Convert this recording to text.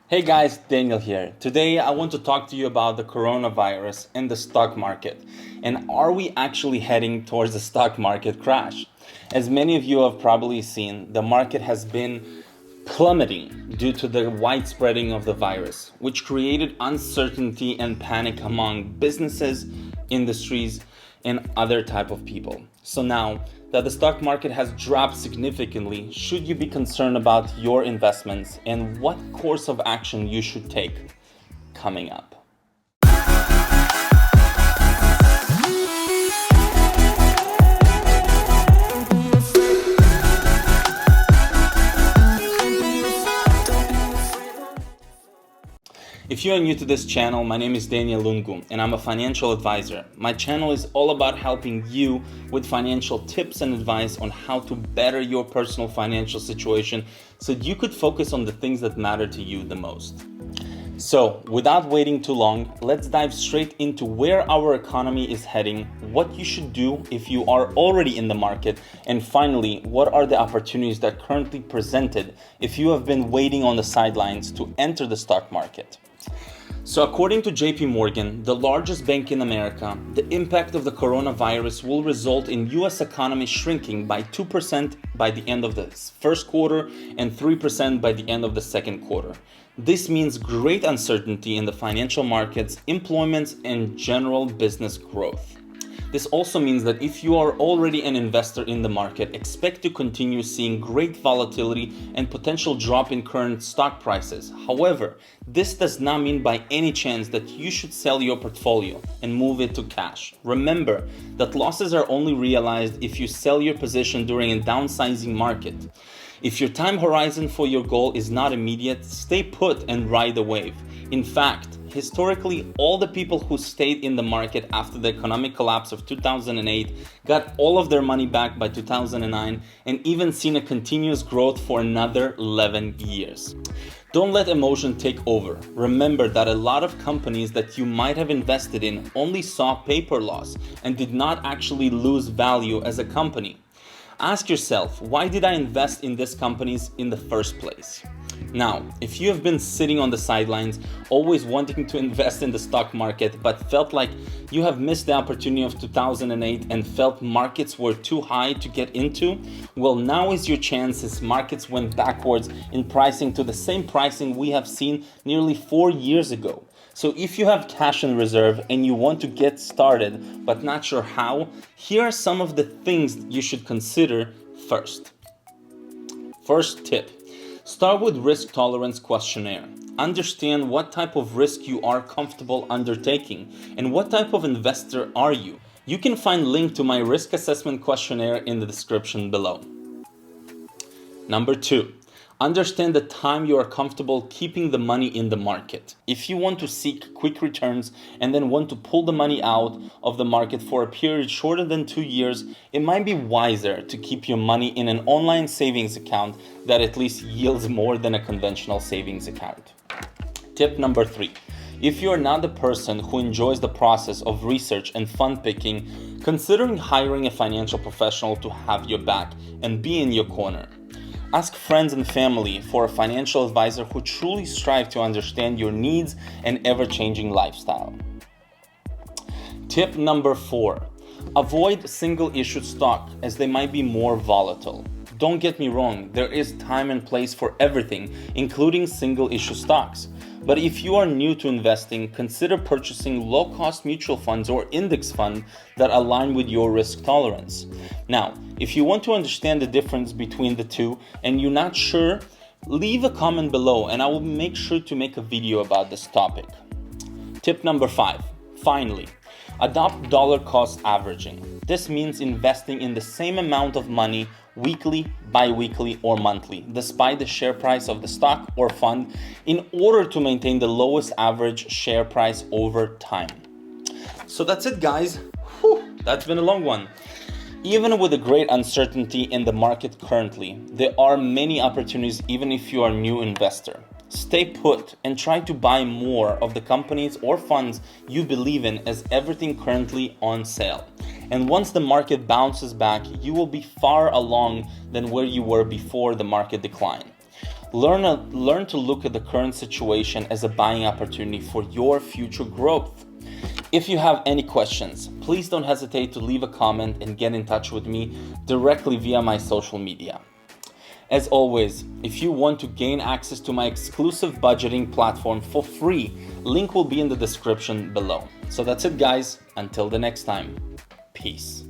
Hey guys, Daniel here. Today I want to talk to you about the coronavirus and the stock market. And are we actually heading towards a stock market crash? As many of you have probably seen, the market has been plummeting due to the widespreading of the virus, which created uncertainty and panic among businesses, industries, and other type of people. So now that the stock market has dropped significantly, should you be concerned about your investments and what course of action you should take coming up? If you are new to this channel, my name is Daniel Lungu and I'm a financial advisor. My channel is all about helping you with financial tips and advice on how to better your personal financial situation so you could focus on the things that matter to you the most. So, without waiting too long, let's dive straight into where our economy is heading, what you should do if you are already in the market, and finally, what are the opportunities that are currently presented if you have been waiting on the sidelines to enter the stock market. So according to JP Morgan, the largest bank in America, the impact of the coronavirus will result in US economy shrinking by 2% by the end of the first quarter and 3% by the end of the second quarter. This means great uncertainty in the financial markets, employment, and general business growth. This also means that if you are already an investor in the market, expect to continue seeing great volatility and potential drop in current stock prices. However, this does not mean by any chance that you should sell your portfolio and move it to cash. Remember that losses are only realized if you sell your position during a downsizing market. If your time horizon for your goal is not immediate, stay put and ride the wave. In fact, historically, all the people who stayed in the market after the economic collapse of 2008 got all of their money back by 2009 and even seen a continuous growth for another 11 years. Don't let emotion take over. Remember that a lot of companies that you might have invested in only saw paper loss and did not actually lose value as a company. Ask yourself, why did I invest in these companies in the first place? Now, if you have been sitting on the sidelines, always wanting to invest in the stock market, but felt like you have missed the opportunity of 2008 and felt markets were too high to get into, well, now is your chance as markets went backwards in pricing to the same pricing we have seen nearly 4 years ago. So if you have cash in reserve and you want to get started but not sure how, here are some of the things you should consider first. First tip, start with risk tolerance questionnaire. Understand what type of risk you are comfortable undertaking and what type of investor are you. You can find link to my risk assessment questionnaire in the description below. Number 2. Understand the time you are comfortable keeping the money in the market. If you want to seek quick returns and then want to pull the money out of the market for a period shorter than 2 years, it might be wiser to keep your money in an online savings account that at least yields more than a conventional savings account. Tip number 3. If you are not the person who enjoys the process of research and fund picking, considering hiring a financial professional to have your back and be in your corner. Ask friends and family for a financial advisor who truly strive to understand your needs and ever-changing lifestyle. Tip number 4. Avoid single-issue stock as they might be more volatile. Don't get me wrong, there is time and place for everything, including single-issue stocks. But if you are new to investing, consider purchasing low-cost mutual funds or index funds that align with your risk tolerance. Now, if you want to understand the difference between the two and you're not sure, leave a comment below and I will make sure to make a video about this topic. Tip number 5. Finally, adopt dollar cost averaging. This means investing in the same amount of money weekly, bi-weekly, or monthly, despite the share price of the stock or fund, in order to maintain the lowest average share price over time. So that's it, guys. That's been a long one. Even with the great uncertainty in the market currently, there are many opportunities even if you are a new investor. Stay put and try to buy more of the companies or funds you believe in as everything currently on sale. And once the market bounces back, you will be far along than where you were before the market decline. Learn to look at the current situation as a buying opportunity for your future growth. If you have any questions, please don't hesitate to leave a comment and get in touch with me directly via my social media. As always, if you want to gain access to my exclusive budgeting platform for free, link will be in the description below. So that's it, guys. Until the next time, peace.